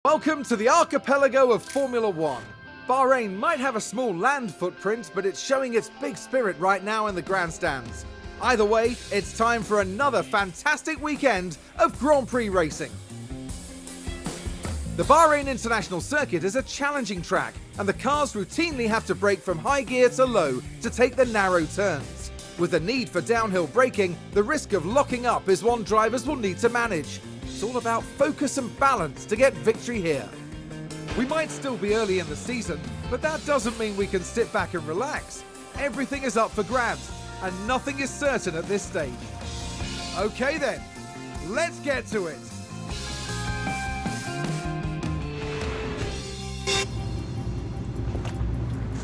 Welcome to the archipelago of Formula One. Bahrain might have a small land footprint, but it's showing its big spirit right now in the grandstands. Either way, it's time for another fantastic weekend of Grand Prix racing. The Bahrain International Circuit is a challenging track, and the cars routinely have to brake from high gear to low to take the narrow turns. With the need for downhill braking, the risk of locking up is one drivers will need to manage. It's all about focus and balance to get victory here. We might still be early in the season, but that doesn't mean we can sit back and relax. Everything is up for grabs, and nothing is certain at this stage. Okay then, let's get to it.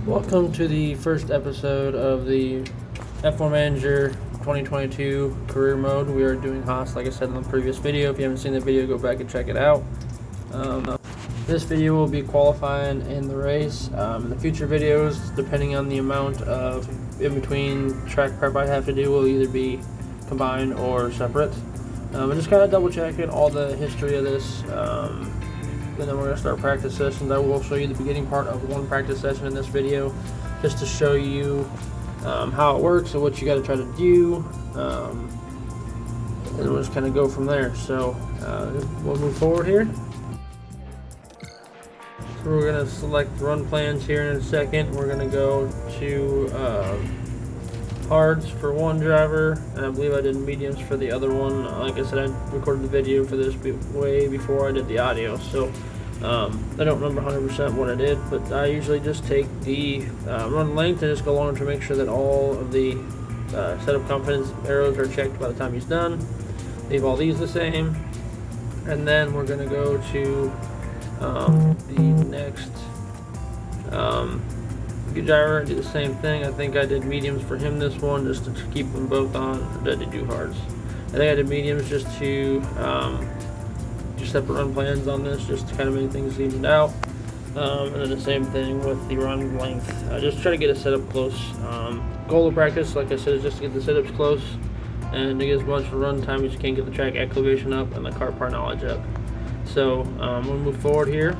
Welcome to the first episode of the F1 Manager 2022 career mode. We are doing Haas, like I said in the previous video. If you haven't seen the video, go back and check it out. This video will be qualifying in the race. In the future videos, depending on the amount of in-between track prep I have to do, will either be combined or separate. I'm just kind of double checking all the history of this. And then we're going to start practice sessions. I will show you the beginning part of one practice session in this video, just to show you how it works and what you got to try to do, and we'll just kind of go from there. So we'll move forward here. So we're going to select run plans here in a second. We're going to go to hards for one driver, and I believe I did mediums for the other one. Like I said, I recorded the video for this way before I did the audio, so I don't remember 100% what I did, but I usually just take the run length and just go along to make sure that all of the setup confidence arrows are checked by the time he's done. Leave all these the same, and then we're going to go to the next good driver and do the same thing. I think I did mediums for him this one, just to keep them both on. Or did I do hards? I think I did mediums just to do separate run plans on this, just to kind of make things evened out. And then the same thing with the run length. Just try to get a setup close. Goal of practice, like I said, is just to get the setups close and to get as much run time as you can, get the track activation up and the car part knowledge up. So we'll move forward here.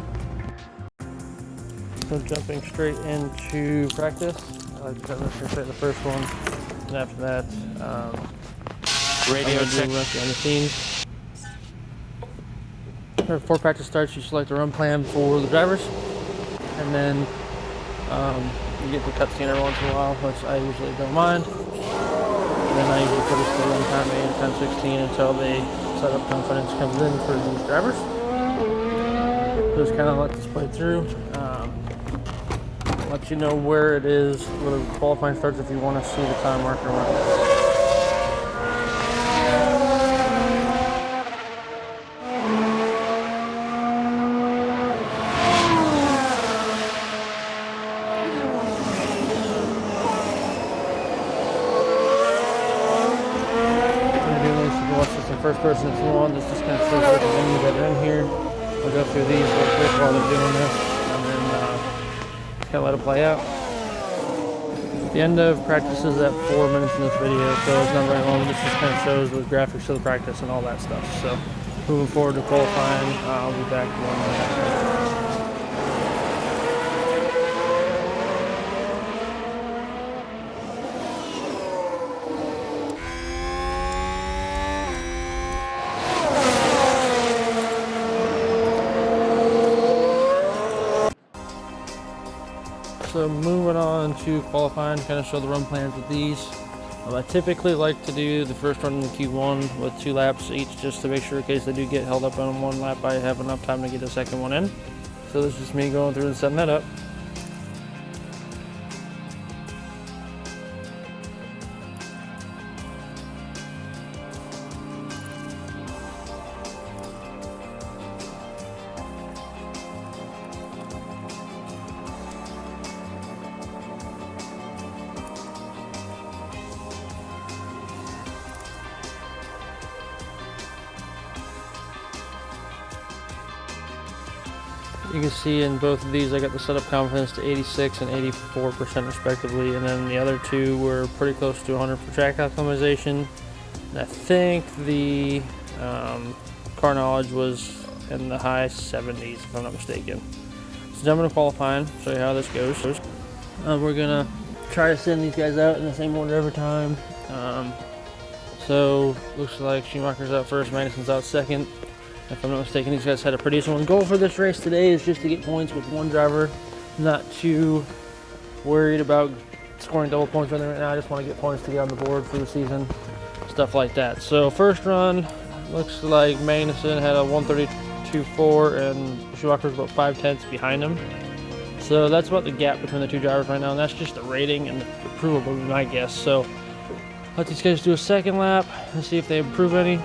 So jumping straight into practice, I like to kind of say the first one, and after that, radio check behind the scenes. Before practice starts, you select the run plan for the drivers, and then you get the cutscene every once in a while, which I usually don't mind. And then I usually put us to run time 8 and time 16 until the setup confidence comes in for these drivers. Just kind of let this play through. Let you know where it is, where the qualifying starts, if you want to see the time marker when it is. First person if you want, this just kind of shows what the names that are in here. I'll go through these real quick while they're doing this, and then kind of let it play out. The end of practice is at 4 minutes in this video, so it's not very long. This just kind of shows the graphics of the practice and all that stuff. So moving forward to qualifying, I'll be back 1 minute after. So moving on to qualifying, kind of show the run plans with these. I typically like to do the first run in Q1 with 2 laps each, just to make sure in case they do get held up on one lap, I have enough time to get a second one in. So this is just me going through and setting that up. You can see in both of these I got the setup confidence to 86 and 84% respectively, and then the other two were pretty close to 100 for track optimization. And I think the car knowledge was in the high 70s, if I'm not mistaken. So jumping to qualifying, show you how this goes. We're gonna try to send these guys out in the same order every time. So looks like Schumacher's out first, Magnussen's out second. If I'm not mistaken, these guys had a pretty decent goal for this race today is just to get points with one driver. Not too worried about scoring double points right now. I just want to get points to get on the board for the season, stuff like that. So first run, looks like Magnussen had a 132.4 and Schumacher's about 5/10 behind him. So that's about the gap between the two drivers right now, and that's just the rating and the approval, I guess. So let these guys do a second lap and see if they improve any.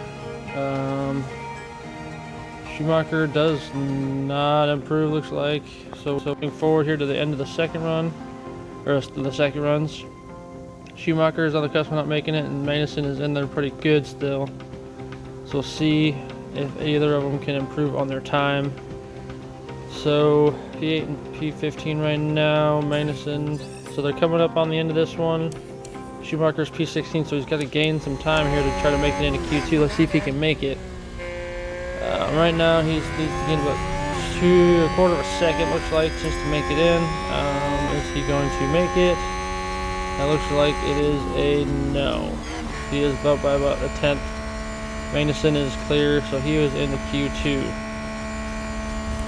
Schumacher does not improve, looks like. So looking forward here to the end of the second run, or the second runs. Schumacher is on the cusp of not making it, and Magnussen is in there pretty good still. So we'll see if either of them can improve on their time. So P8 and P15 right now, Magnussen. So they're coming up on the end of this one. Schumacher's P16, so he's got to gain some time here to try to make it into Q2. Let's see if he can make it. Right now he's needs to gain about a quarter of a second, looks like, just to make it in. Is he going to make it? That looks like it is a no. He is about by about a 10th. Magnussen is clear, so he was in the Q2.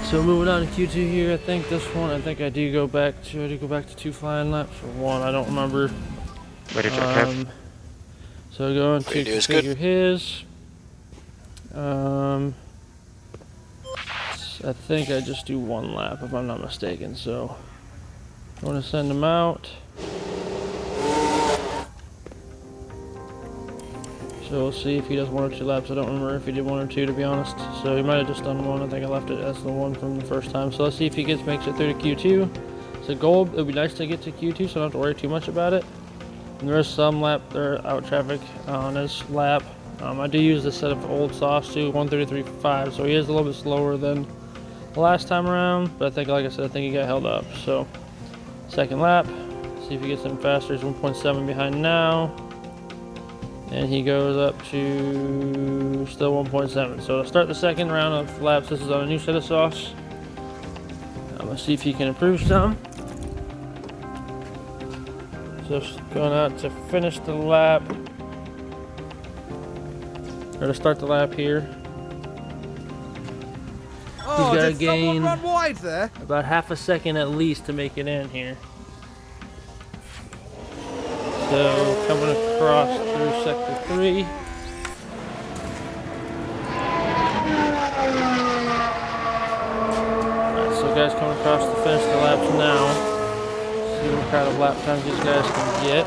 So moving on to Q2 here, I think this one, I do go back to 2 flying laps or 1, I don't remember. Ready for the cap. So going to configure his. I think I just do 1 lap if I'm not mistaken. So I want to send him out. So we'll see if he does 1 or 2 laps. I don't remember if he did 1 or 2, to be honest. So he might have just done 1. I think I left it as the 1 from the first time. So let's see if he makes it through to Q2. It's a goal. It would be nice to get to Q2, so I don't have to worry too much about it. And there is some lap there out traffic on his lap. I do use the set of old softs too, 133.5. So he is a little bit slower than the last time around. But I think, like I said, I think he got held up. So second lap. See if he gets in faster. He's 1.7 behind now. And he goes up to still 1.7. So to start the second round of laps, this is on a new set of softs. I'm going to see if he can improve some. Just going out to finish the lap. Or to start the lap here. Oh, He's got to did gain someone run wide there? about half a second at least to make it in here. So coming across through sector 3. Alright, so guys coming across to finish the laps now. See what kind of lap times these guys can get.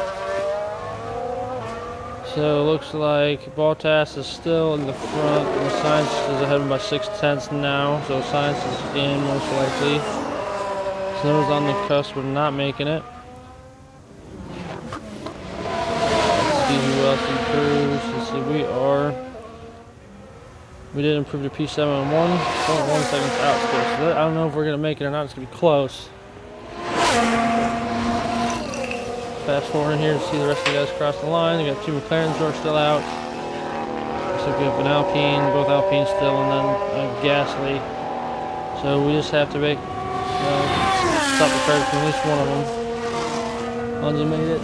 So it looks like Bottas is still in the front, and Sainz is ahead of him by 0.6 now. So Sainz is in most likely. So he's on the cusp of not making it. Who else improves? Let's see, we did improve to P7 and 1.1 seconds out still. So I don't know if we're going to make it or not. It's going to be close. Fast forward in here to see the rest of the guys cross the line. We got 2 McLarens who are still out. So we have an Alpine, both Alpines still, and then a Gasly. So we just have to make stop the car between at least one of them. Alonso made it.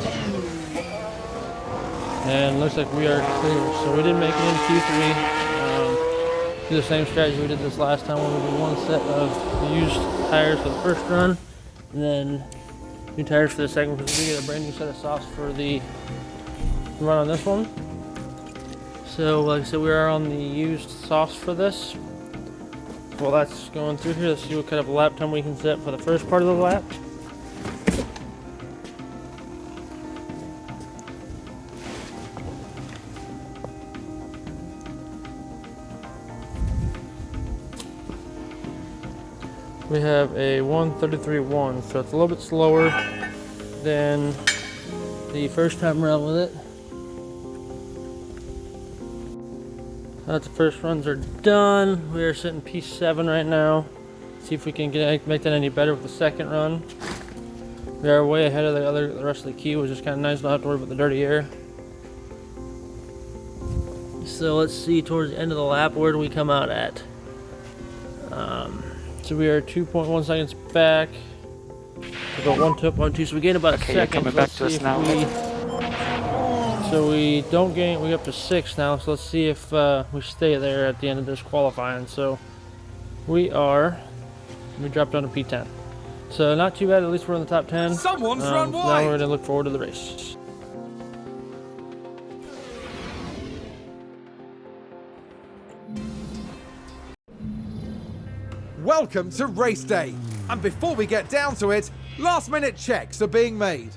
And looks like we are clear. So we didn't make it in Q3. Do the same strategy we did this last time, where we did 1 set of used tires for the first run, and then new tires for the second, because we get a brand new set of softs for the run on this one. So like I said, we are on the used softs for this. While that's going through here, let's see what kind of lap time we can set for the first part of the lap. We have a 1:33.1, so it's a little bit slower than the first time around with it. That's the first runs are done. We are sitting P7 right now. See if we can make that any better with the second run. We are way ahead of the rest of the queue, which is kind of nice. Not have to worry about the dirty air. So let's see towards the end of the lap, where do we come out at? So we are 2.1 seconds back. About 1.2, so we gain about a second. You're coming back to us now. So we don't gain, we're up to 6 now, so let's see if we stay there at the end of this qualifying. So we dropped down to P10. So not too bad, at least we're in the top 10. Someone's run Now wide. we're going to look forward to the race. Welcome to race day. And before we get down to it, last minute checks are being made.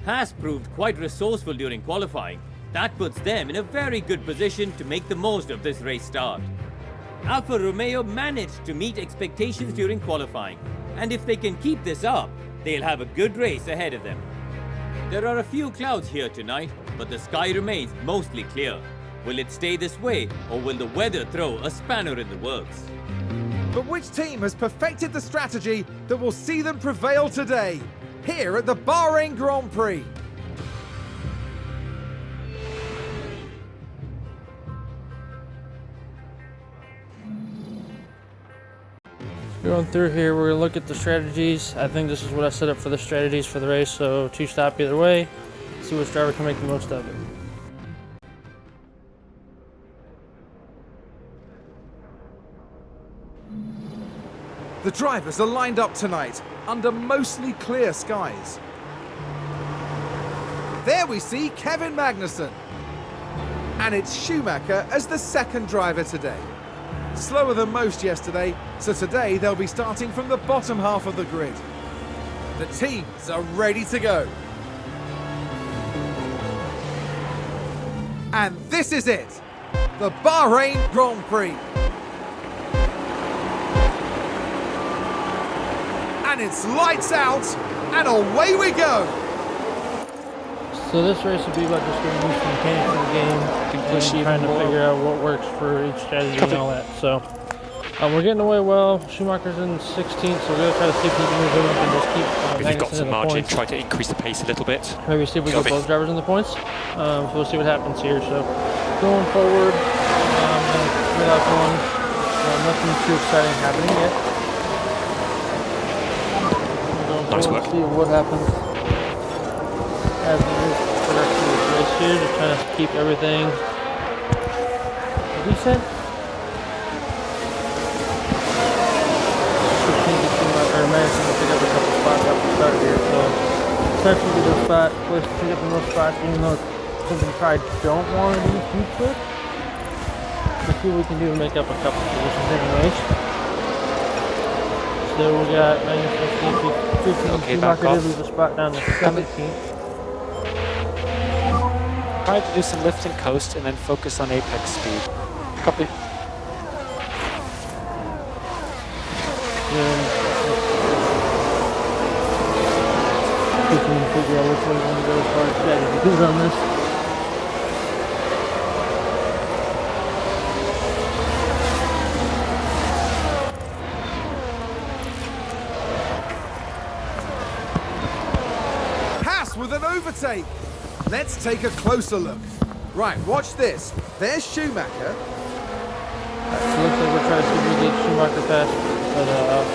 Haas proved quite resourceful during qualifying. That puts them in a very good position to make the most of this race start. Alfa Romeo managed to meet expectations during qualifying, and if they can keep this up, they'll have a good race ahead of them. There are a few clouds here tonight, but the sky remains mostly clear. Will it stay this way, or will the weather throw a spanner in the works? But which team has perfected the strategy that will see them prevail today, here at the Bahrain Grand Prix? Going through here, we're going to look at the strategies. I think this is what I set up for the strategies for the race, so 2 stop either way. See which driver can make the most of it. The drivers are lined up tonight under mostly clear skies. There we see Kevin Magnussen. And it's Schumacher as the second driver today. Slower than most yesterday, so today they'll be starting from the bottom half of the grid. The teams are ready to go. And this is it, the Bahrain Grand Prix. And it's lights out, and away we go. So this race will be about just getting used to the mechanics of the game and trying to figure out what works for each strategy and all that. So we're getting away well. Schumacher's in 16th, so we're going to try to see if he can move him up and just keep If you've got some margin, points. try to increase the pace a little bit. Maybe see if we get both drivers in the points. So we'll see what happens here. So going forward, without going, nothing too exciting happening yet. Nice work. See what happens as we move progress through this race here, just trying to keep everything decent. Managing to pick up a couple spots off the start here, so it's actually a good spot, place to pick up the most spots, even though it's something I don't want to do too quick. Let's see what we can do to make up a couple positions anyways. So we got -15, Schumacher did lose a spot down to 17th. Try to do some lift and coast and then focus on apex speed. Copy. We can figure out which way we want to go as far as strategy on this. Haas with an overtake. Let's take a closer look. Right, watch this. There's Schumacher. So looks like we're trying to see if we get Schumacher past, but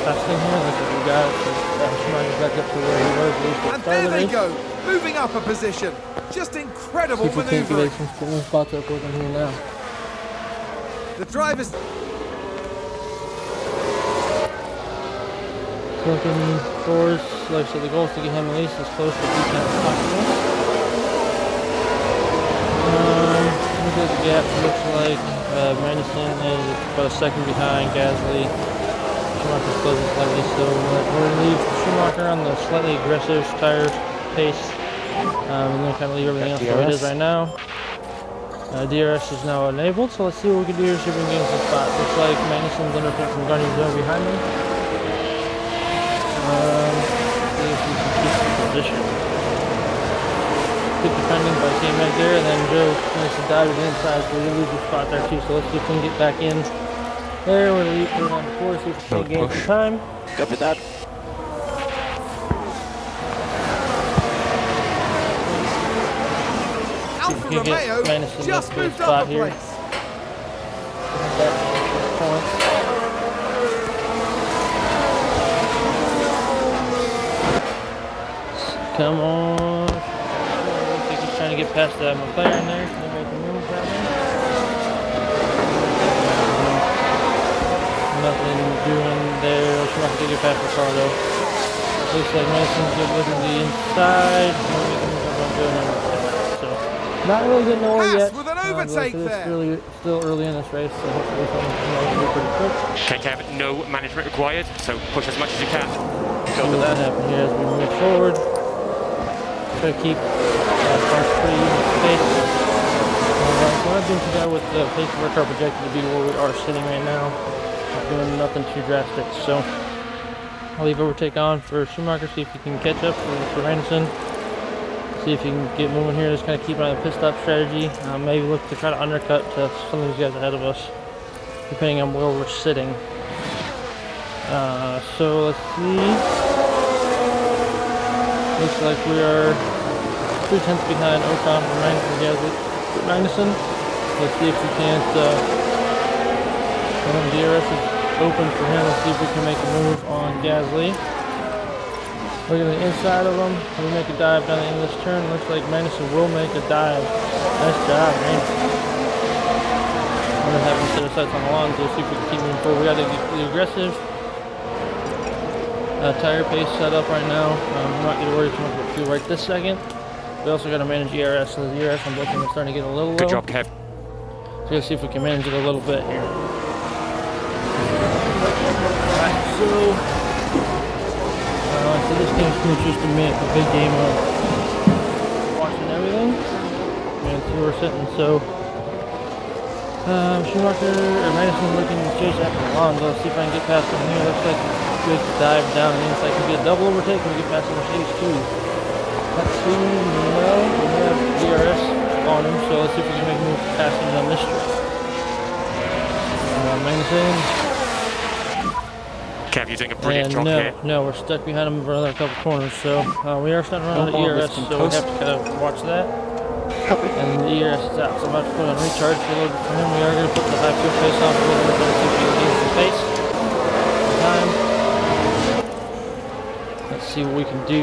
passing here, looks like we got it. So Schumacher's back up to where he was at least at And the start there of the they race. go, moving up a position. Just incredible See if we can't maneuvering. get some spots up with him here now. The drivers. Looking forward, like I said, the goal is to get him at least as close to P10 as possible. Look at the gap, looks like Magnussen is about a second behind Gasly. Schumacher's closing slightly, so we're going to leave Schumacher on the slightly aggressive tire pace. And then kind of leave everything else where it is right now. DRS is now enabled, so let's see what we can do here, see if we can get some spots. Looks like Magnussen's under from Gunny's zone behind me. See if we can keep the position. Good defending by K-Mag there, and then Joe managed to dive it inside, so we lose the spot there too. So let's see if we can get back in there. We're going to put it on the floor, see if we can gain some time. Copy that. Alfa You get Romeo Magnussen just up to a moved spot up a here. place. Points. Come on. I think he's trying to get past that McLaren there. Can they make a move probably? Nothing doing there. Let's not get past Ricardo. Looks like Mason's good looking to the inside. Maybe we can move up on good number 10. So, not really getting nowhere yet. With an overtake there. Still early in this race, so hopefully something will be pretty quick. Okay, Kevin, no management required, so push as much as you can. See what that happen here as we move forward. Try to keep cars pretty even space. So I'm doing today with the pace of our car projected to be where we are sitting right now. Not doing nothing too drastic, so I'll leave overtake on for Schumacher, see if he can catch up for Anderson. See if he can get moving here, just kind of keep an eye on the pit stop strategy. Maybe look to try to undercut to some of these guys ahead of us, depending on where we're sitting. So let's see. Looks like we are 3 tenths behind Ocon for Magnussen. Let's see if we can't. DRS is open for him. Let's see if we can make a move on Gasly. Look at the inside of him. We make a dive down the end of this turn. Looks like Magnussen will make a dive. Nice job, man. We're gonna have him set our sights on Alonso. See if we can keep moving forward. We got the aggressive tire pace set up right now. I'm not gonna worry too much about fuel right this second. We also got to manage ERS. So the ERS on both of them is starting to get a little low. Good job, Kev. So let's see if we can manage it a little bit here. Alright, so this game's just a big game of watching everything and see where we're sitting. So Schumacher or Madison looking to chase after Alonso. Let's see if I can get past him here. Looks like a good dive down the inside. Can we get a double overtake? Can we get past the Mercedes too? Let's see. No, we have DRS on him, so let's see if we can make a move past him on this straight. Madison. Kev, you're doing a brilliant job here. No, we're stuck behind him for another couple corners, so we are starting to run out of ERS, so we have to kind of watch that. And the ERS is out, so I'm about to put on recharge for a little bit for him. We are going to put the high fuel pace on for a little bit, see if we can gain some pace. Time. Let's see what we can do.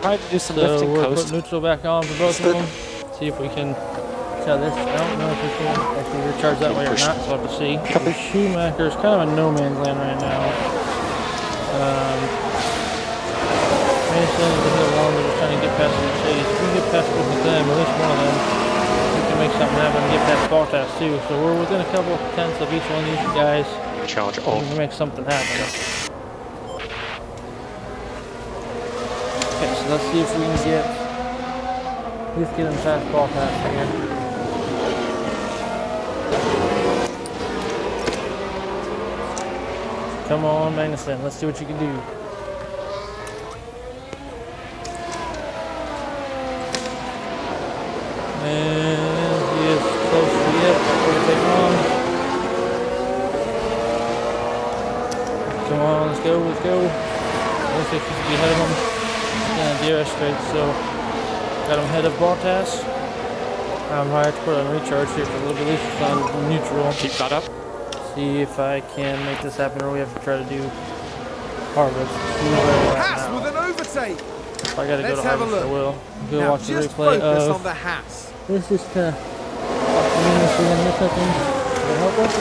Try to do some lift and we're coast. putting neutral back on for both of them. See if we can. I don't know if we can actually recharge that way or not, so we'll have to see. Schumacher is kind of a no man's land right now. Mason is a bit longer, just trying to get past the Mercedes. If we can get past both of them, at least one of them, we can make something happen and get past Bottas too. So we're within a couple of tenths of each one of these guys. Charge We on. can make something happen. Okay, so let's see if we can at least get him past Bottas here. Come on, Magnussen. Let's see what you can do. And he is close to the edge. Before we take him on. Come on, let's go, let's go. Looks like he should be ahead of him. And DRS straight, so got him ahead of Bottas. I have to put on recharge here for a little bit, at least it's on neutral. Keep that up. See if I can make this happen, or we have to try to do harvest. Haas with an overtake. If I gotta go to harvest, I will. Go Now watch the just replay focus of on the Haas. this. Is to see him miss something. Will help us.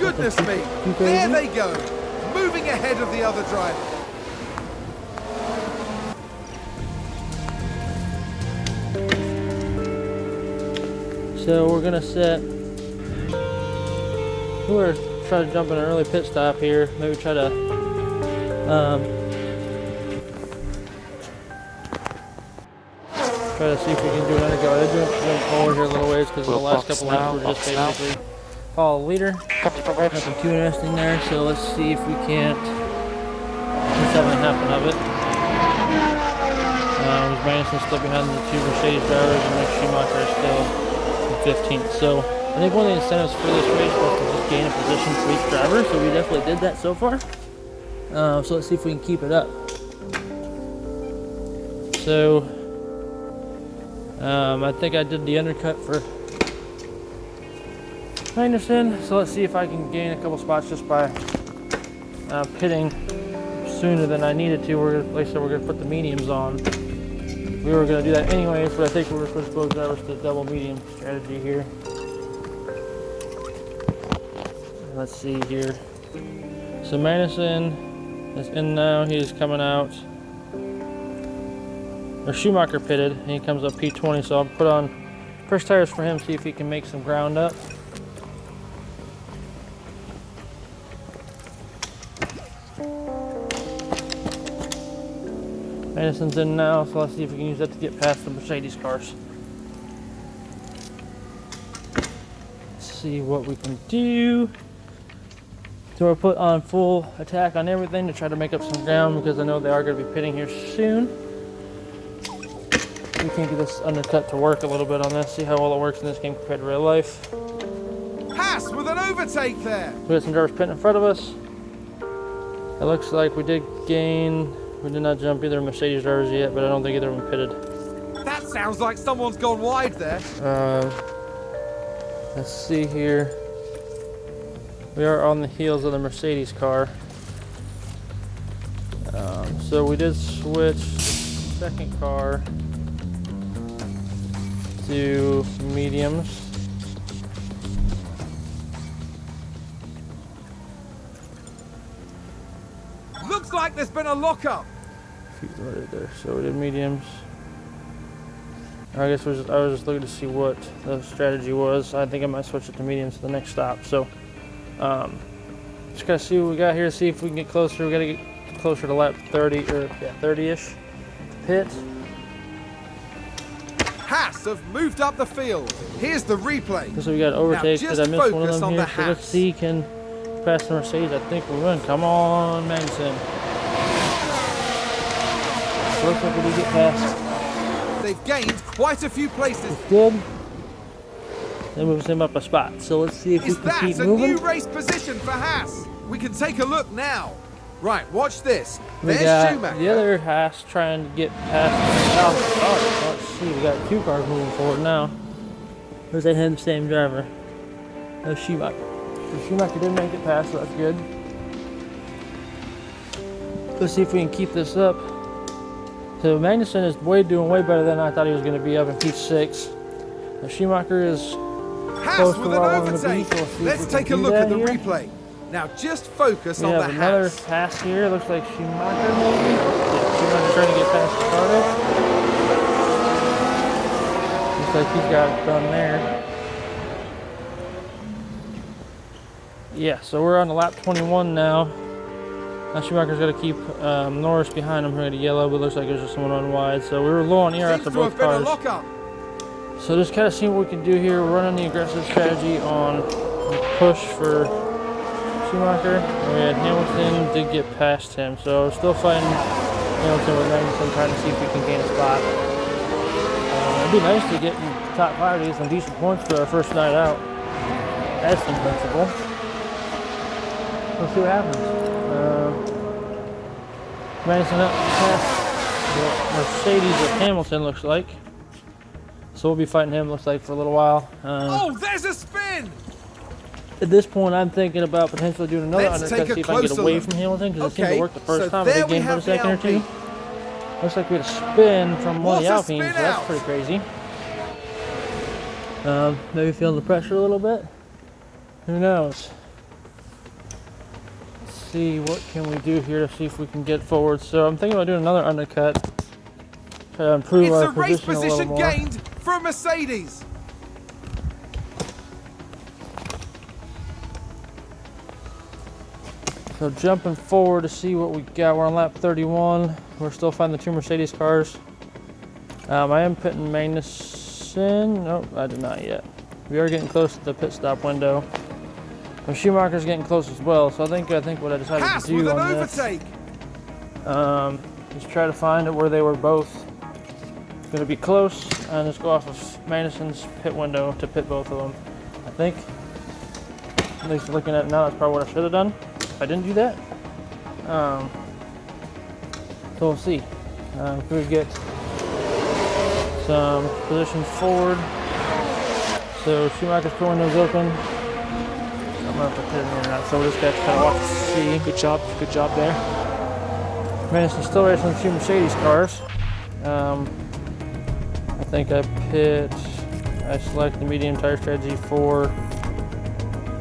Goodness me. There they go. Moving ahead of the other driver. So we're gonna set. We're trying to jump in an early pit stop here. Maybe try to see if we can do another go. They're doing forward here a little ways because the last couple laps were just basically follow the leader. Nothing too interesting there. So let's see if we can't do something happen of it. Magnussen's still behind the two Mercedes drivers, and Mick Schumacher is still 15th. So I think one of the incentives for this race was to just gain a position for each driver, so we definitely did that so far. So let's see if we can keep it up. So I think I did the undercut for Magnussen, so let's see if I can gain a couple spots just by pitting sooner than I needed to. Like I said, we're going to put the mediums on. We were going to do that anyways, but I think we're supposed to both drivers to double medium strategy here. Let's see here. So Magnussen is in now. He's coming out. Or Schumacher pitted, and he comes up P20. So I'll put on first tires for him, see if he can make some ground up. Magnussen's in now, so let's see if we can use that to get past the Mercedes cars. Let's see what we can do. So we'll put on full attack on everything to try to make up some ground because I know they are going to be pitting here soon. We can get this undercut to work a little bit on this, see how well it works in this game compared to real life. Haas with an overtake there. We got some drivers pitting in front of us. It looks like we did gain. We did not jump either Mercedes drivers yet, but I don't think either of them pitted. That sounds like someone's gone wide there. Let's see here. We are on the heels of the Mercedes car. So we did switch second car to mediums. Looks like there's been a lockup. There. So we did mediums. I guess I was just looking to see what the strategy was. I think I might switch it to mediums to the next stop. So just gotta see what we got here. See if we can get closer. We gotta get closer to lap 30 or 30-ish pit. Haas have moved up the field. Here's the replay. So we got overtake because I missed one of them here. So the let's see, can pass the Mercedes. I think we win. Come on, Magnussen. Looks like we did get past. They've gained quite a few places. Good. That moves him up a spot. So let's see if we can keep moving. Is that a new race position for Haas? We can take a look now. Right, watch this. We There's got Schumacher. the other Haas trying to get past the south car. Let's see, we got two cars moving forward now. Where's they heading? The same driver? No, Schumacher. So Schumacher didn't make it past, so that's good. Let's see if we can keep this up. So Magnussen is doing way better than I thought he was going to be up in P6. Now Schumacher is Haas close to with where I an want to be. overtake. So Let's take a look at the replay. Now just focus We on the have another Haas. pass here. Looks like Schumacher maybe. Yeah, Schumacher trying to get past the startup. Looks like he's got it done there. Yeah, so we're on the lap 21 now. Now Schumacher's got to keep Norris behind him here at yellow, but it looks like there's just someone on wide. So we were low on ERS of both cars. So just kind of seeing what we can do here. We're running the aggressive strategy on push for Schumacher. And we had Hamilton did get past him, so still fighting Hamilton with Magnussen, trying to see if we can gain a spot. It'd be nice to get in the top 5 to get some decent points for our first night out. That's invincible. Let's see what happens. Magnussen up past the Mercedes of Hamilton, looks like. So we'll be fighting him, looks like, for a little while. Oh, there's a spin! At this point, I'm thinking about potentially doing another undercut, see if I can get away look. from Hamilton, because it seemed to work the first so time. I there did we gain for a have the second or two. Alpine. Looks like we had a spin from one of the What a Alpines, spin so that's out. pretty crazy. Maybe feeling the pressure a little bit. Who knows? Let's see, what can we do here to see if we can get forward. So I'm thinking about doing another undercut. Try to improve It's our a race position a little position more. gained for Mercedes. So jumping forward to see what we got. We're on lap 31. We're still finding the two Mercedes cars. I am pitting Magnussen. Nope, I did not yet. We are getting close to the pit stop window. And Schumacher's getting close as well. So I think what I decided Haas to do with an on this overtake. is try to find it where they were both going to be close, and just go off of Magnussen's pit window to pit both of them. I think. At least looking at it now, that's probably what I should have done if I didn't do that. So we'll see. If we get some positions forward. So Schumacher's pit window's open. Got know if I pit him or not, so we'll just have to kind of watch to see. Good job there. Madison's still racing the 2 Mercedes cars. I think I select the medium tire strategy for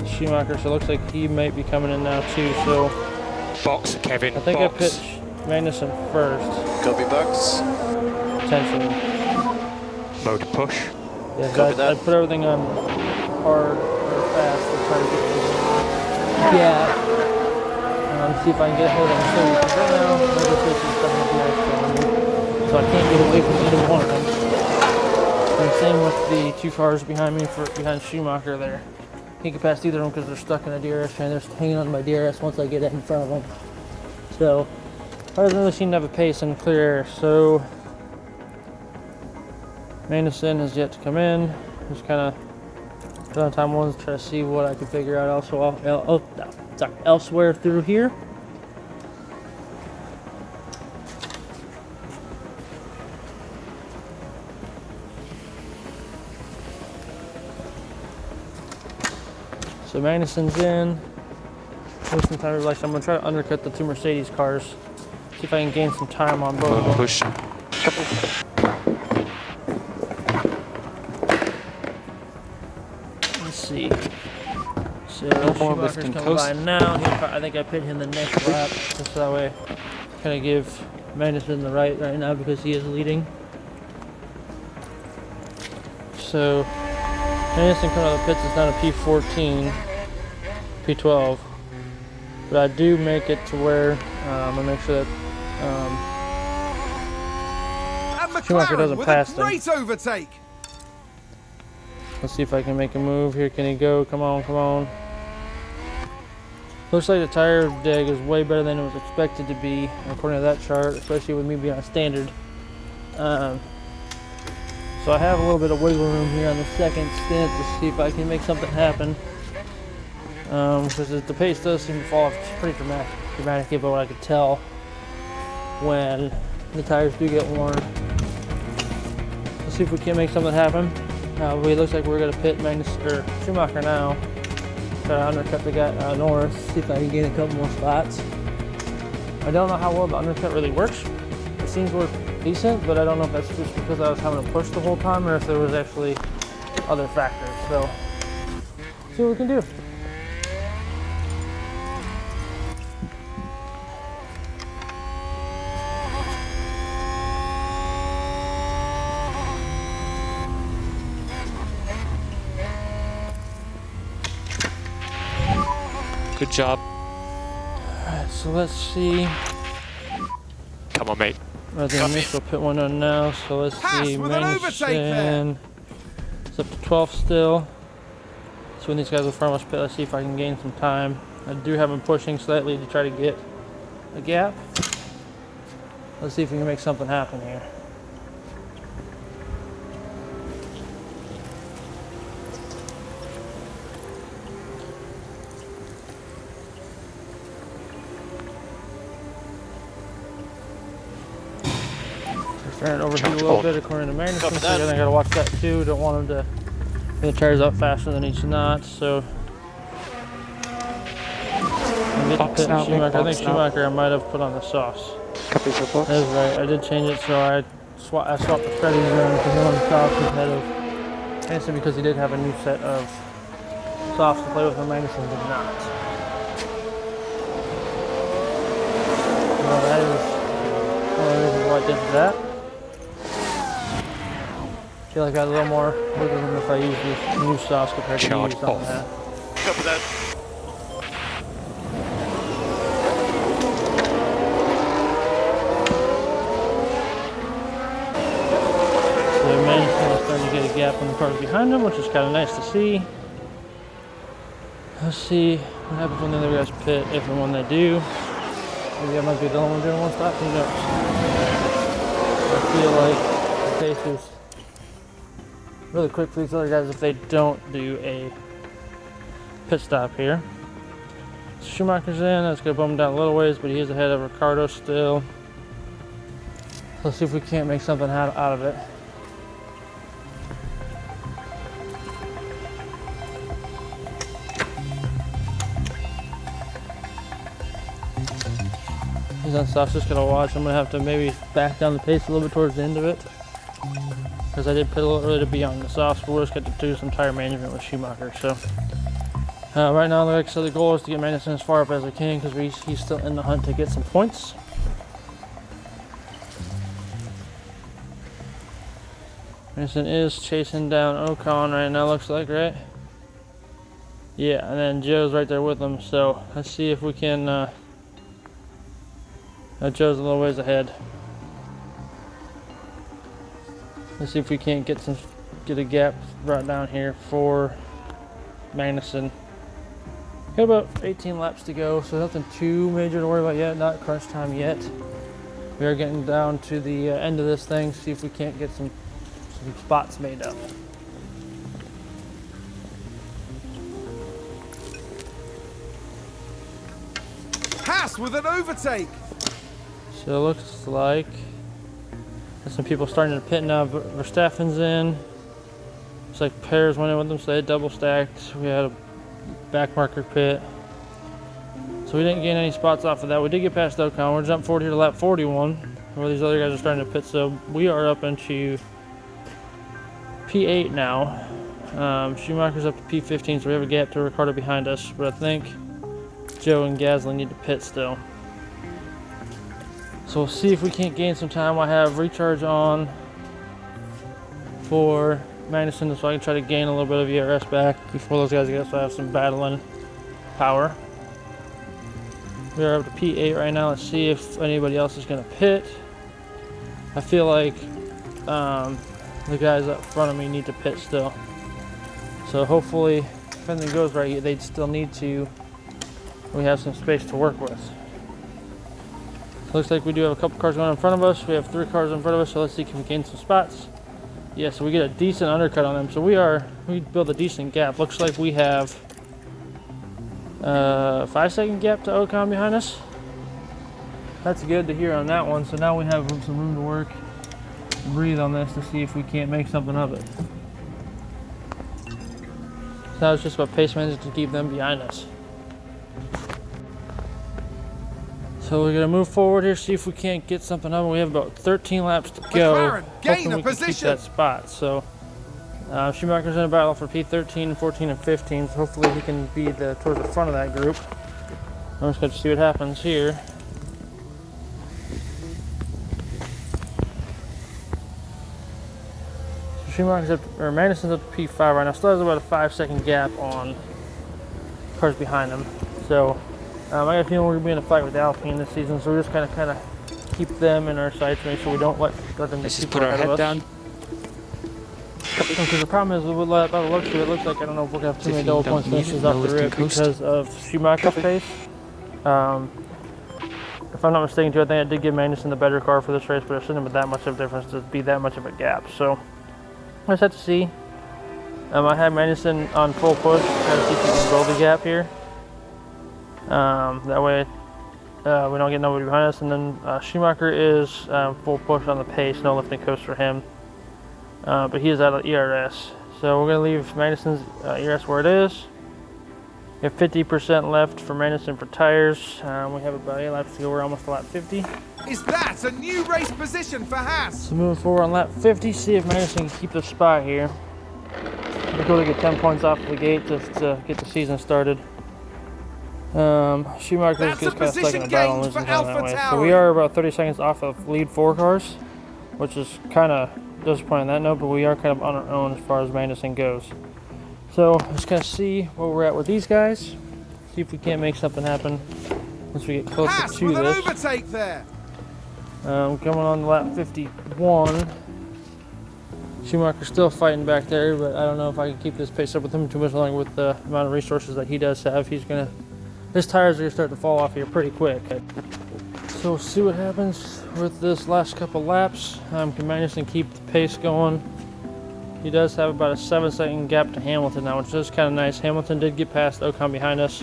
Schumacher, so it looks like he might be coming in now too. So Box, Kevin. I think box. I pit Magnussen first. Copy box. Potentially. Mode push. Yeah, Copy that. I put everything on hard or fast to try to get this gap. See if I can get ahead of him. So right now, another pitch is coming up here, so I can't get away from either one of them. And same with the 2 cars behind me, behind Schumacher there. He can pass either of them because they're stuck in a DRS train. They're hanging on to my DRS once I get in front of them. So I doesn't really seem to have a pace and clear air. So Magnussen has yet to come in. Just kind of done time ones to try to see what I can figure out also elsewhere through here. So Magnussen's in. With some time to relax. I'm gonna try to undercut the 2 Mercedes cars. See if I can gain some time on both of them. Push. Let's see. So more Schumacher's lifting coming coast. by now. I think I pit him the next lap, just that way. Kind of give Magnussen the right now because he is leading. So Magnussen coming out of the pits is down to P14, P12. But I do make it to where I make sure that And Schumacher McLaren doesn't with pass a them. great overtake. Let's see if I can make a move here. Can he go? Come on, come on. Looks like the tire deg is way better than it was expected to be, according to that chart, especially with me being on standard. So I have a little bit of wiggle room here on the second stint to see if I can make something happen. Because the pace does seem to fall off pretty dramatically, but what I could tell when the tires do get worn. Let's see if we can make something happen. It looks like we're going to pit Schumacher now. Try to undercut the guy Norris, see if I can gain a couple more spots. I don't know how well the undercut really works. It seems to work decent, but I don't know if that's just because I was having to push the whole time or if there was actually other factors. So, see what we can do. Good job. Alright, so let's see. Come on, mate. The initial pit one on now, so let's Pass see. with an overtake there. Magnussen. It's up to 12 still. So when these guys will front us pit, let's see if I can gain some time. I do have him pushing slightly to try to get a gap. Let's see if we can make something happen here. Starting to overheat a little bit according to Magnussen, so I gotta watch that too. Don't want him to get the tires out faster than he's not, so Box now, Schumacher. I think box now. Schumacher I might have put on the sauce. Copy for box. That's right, I did change it, so I swapped the Freddy's around to put him on the sauce instead of Magnussen because he did have a new set of softs to play with, and Magnussen did not. Well, that is one of the reasons why I did that. I feel like I had a little more wiggle room if I use the new sauce compared to Charge use something off. that. Copy that. So Magnussen is starting to get a gap on the cars behind him, which is kind of nice to see. Let's see what happens when the other guys pit, if and when they do. Maybe I might be the only one doing one stop, who knows. I feel like the pace is really quick for these other guys if they don't do a pit stop here. Schumacher's in, that's going to bump him down a little ways, but he is ahead of Ricardo still. Let's see if we can't make something out of it. He's on soft, just gotta watch. I'm gonna have to maybe back down the pace a little bit towards the end of it, because I did pit a little early to be on the softs, but we'll just get to do some tire management with Schumacher. So right now, like I said, the goal is to get Magnussen as far up as I can, because he's still in the hunt to get some points. Magnussen is chasing down Ocon right now, looks like, right? Yeah, and then Joe's right there with him, so let's see if we can Joe's a little ways ahead. Let's see if we can't get a gap right down here for Magnussen. Got about 18 laps to go, so nothing too major to worry about yet. Not crunch time yet. We are getting down to the end of this thing. See if we can't get some spots made up. Haas with an overtake. So it looks like there's some people starting to pit now. Verstappen's in. Looks like Perez went in with them, so they double stacked. We had a back marker pit. So we didn't gain any spots off of that. We did get past Ocon. We're jumping forward here to lap 41, where these other guys are starting to pit. So we are up into P8 now. Schumacher's up to P15, so we have a gap to Ricciardo behind us. But I think Joe and Gasly need to pit still. So we'll see if we can't gain some time. I have recharge on for Magnussen, so I can try to gain a little bit of ERS back before those guys get, so I have some battling power. We are up to P8 right now. Let's see if anybody else is going to pit. I feel like the guys up front of me need to pit still. So hopefully, if anything goes right, they'd still need to. We have some space to work with. Looks like we do have a couple cars going in front of us. We have 3 cars in front of us, so let's see if we can gain some spots. Yeah, so we get a decent undercut on them. So we build a decent gap. Looks like we have a 5-second gap to Ocon behind us. That's good to hear on that one. So now we have some room to work, breathe on this to see if we can't make something of it. So now it's just about pace management to keep them behind us. So we're going to move forward here, see if we can't get something up. We have about 13 laps to go. McLaren, gain Hoping a we can keep position. that spot. So Schumacher's in a battle for P13, 14, and 15. So hopefully he can be towards the front of that group. I'm just going to see what happens here. So Magnussen's up to P5 right now. Still has about a 5-second gap on cars behind him. So I got a feeling we're going to be in a fight with Alpine this season, so we're just kind of keep them in our sights, make sure we don't let them Let's get just too put far our ahead head of us. down. Because the problem is, by the looks of it, looks like I don't know if we're going to have too many double points finishes off the rip because of Schumacher's pace. If I'm not mistaken, too, I think I did give Magnussen the better car for this race, but it shouldn't have been that much of a difference to be that much of a gap. So I just have to see. I have Magnussen on full push, try to see if we can build the gap here. That way we don't get nobody behind us. And then Schumacher is full push on the pace, no lift and coast for him. But he is out of ERS. So we're going to leave Magnussen's ERS where it is. We have 50% left for Magnussen for tires. We have about 8 laps to go. We're almost to lap 50. Is that a new race position for Haas? So moving forward on lap 50, see if Magnussen can keep the spot here. We're going to get 10 points off the gate to get the season started. Schumacher's just kind of stuck in the battle and losing time that way. So we are about 30 seconds off of lead 4 cars, which is kind of disappointing that note, but we are kind of on our own as far as Magnussen goes. So let's kind of see where we're at with these guys. See if we can't make something happen once we get closer Haas to with an this. overtake there. Coming on lap 51. Schumacher's still fighting back there, but I don't know if I can keep this pace up with him too much longer with the amount of resources that he does have. His tires are gonna start to fall off here pretty quick. So we'll see what happens with this last couple laps. Can Magnussen keep the pace going? He does have about a 7-second gap to Hamilton now, which is kind of nice. Hamilton did get past Ocon behind us.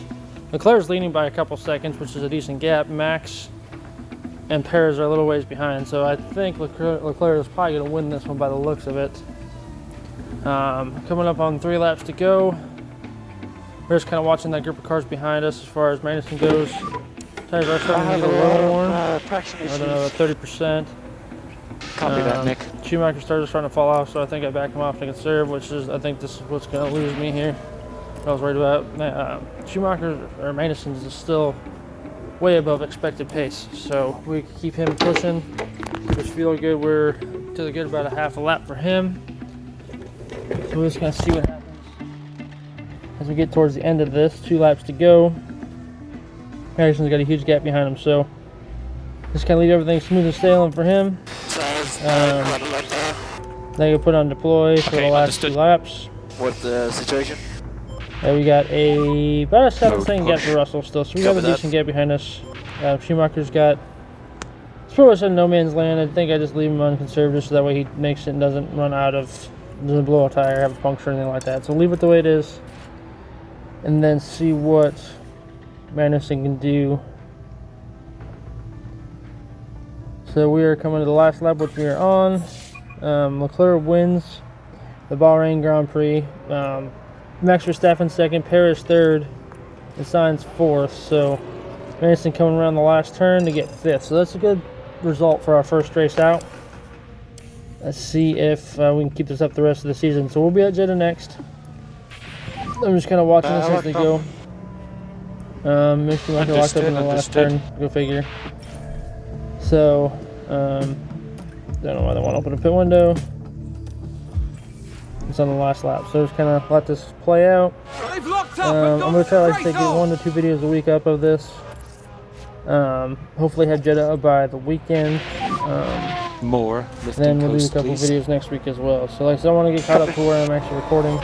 Leclerc's leading by a couple seconds, which is a decent gap. Max and Perez are a little ways behind, so I think Leclerc is probably going to win this one by the looks of it. Coming up on 3 laps to go. We're just kind of watching that group of cars behind us as far as Magnussen goes. Tires are starting to get a little more. Traction I issues. don't know, 30%. Copy that, Nick. Schumacher's tires are starting to fall off, so I think I back him off to conserve, which is, I think this is what's going to lose me here. I was worried about. Schumacher or Magnussen's is still way above expected pace, so we keep him pushing. Just feel good. We're to the good about a half a lap for him. So we're just going to see what happens as we get towards the end of this. 2 laps to go. Harrison's got a huge gap behind him, so just kind of leave everything smooth and sailing for him. Then you put on deploy for the last 2 laps. What's the situation? We got about a 7-second gap for Russell still, so we got a decent gap behind us. Schumacher's got, it's pretty much in no man's land. I think I just leave him on conservative so that way he makes it and doesn't run out of, doesn't blow a tire, have a puncture or anything like that. So leave it the way it is, and then see what Magnussen can do. So we are coming to the last lap, which we are on. Leclerc wins the Bahrain Grand Prix. Max Verstappen second, Perez third, and Sainz fourth. So Magnussen coming around the last turn to get 5th. So that's a good result for our first race out. Let's see if we can keep this up the rest of the season. So we'll be at Jeddah next. I'm just kind of watching this as they go. Maybe locked up in the last turn. Go figure. So, don't know why they want to open a pit window. It's on the last lap, so just kind of let this play out. They've locked up I'm going to try to get 1 to 2 videos a week up of this. Hopefully have Jeddah up by the weekend. More. Then we'll do a couple videos next week as well. So like I said, I want to get caught up to where I'm actually recording.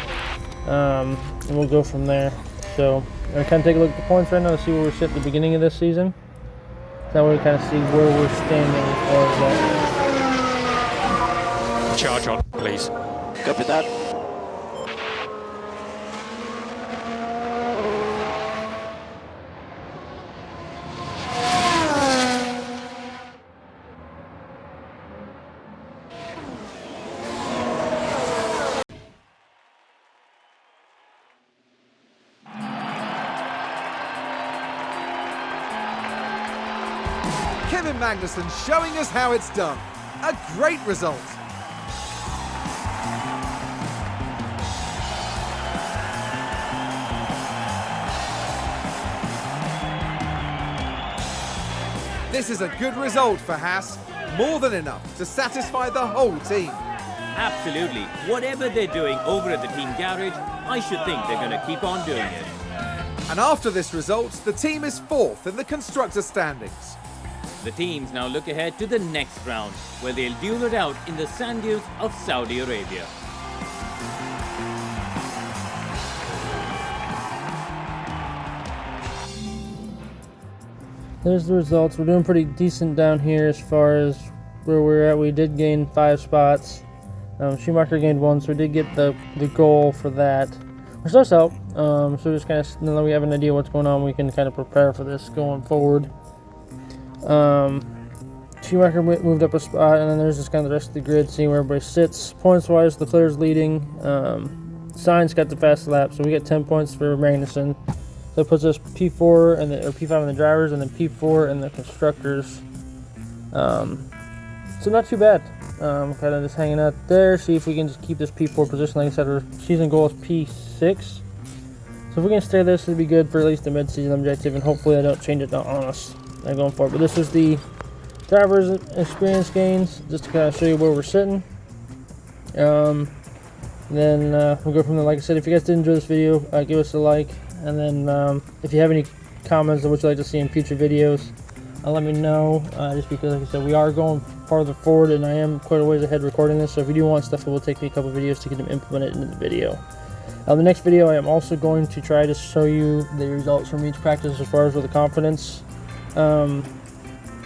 And we'll go from there. So I kind of take a look at the points right now to see where we're sitting at the beginning of this season. That way we kind of see where we're standing as far as that. Charge on, please. Copy that. Kevin Magnussen showing us how it's done. A great result. This is a good result for Haas. More than enough to satisfy the whole team. Absolutely. Whatever they're doing over at the team garage, I should think they're going to keep on doing it. And after this result, the team is 4th in the constructor standings. The teams now look ahead to the next round, where they'll duel it out in the sand dunes of Saudi Arabia. There's the results. We're doing pretty decent down here as far as where we're at. We did gain 5 spots. Schumacher gained 1, so we did get the goal for that, which does help. So just kind of, now that we have an idea what's going on, we can kind of prepare for this going forward. Schumacher moved up a spot, and then there's just kind of the rest of the grid, seeing where everybody sits. Points-wise, Leclerc's leading. Sainz got the fast lap, so we get 10 points for Magnussen. So it puts us P4 and or P5 in the drivers, and then P4 in the constructors. So not too bad. Kind of just hanging out there. See if we can just keep this P4 position. Like I said, our season goal is P6. So if we can stay there, this would be good for at least the mid-season objective, and hopefully they don't change it on us going forward. But this is the drivers' experience gains, just to kind of show you where we're sitting. Then we'll go from there. Like I said, if you guys did enjoy this video, give us a like. And then if you have any comments on what you'd like to see in future videos, let me know. Just because, like I said, we are going farther forward, and I am quite a ways ahead recording this. So if you do want stuff, it will take me a couple videos to get them implemented into the video. The next video, I am also going to try to show you the results from each practice as far as with the confidence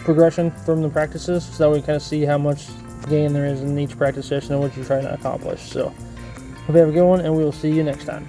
progression from the practices, so that we kind of see how much gain there is in each practice session and what you're trying to accomplish. So hope you have a good one, and we will see you next time.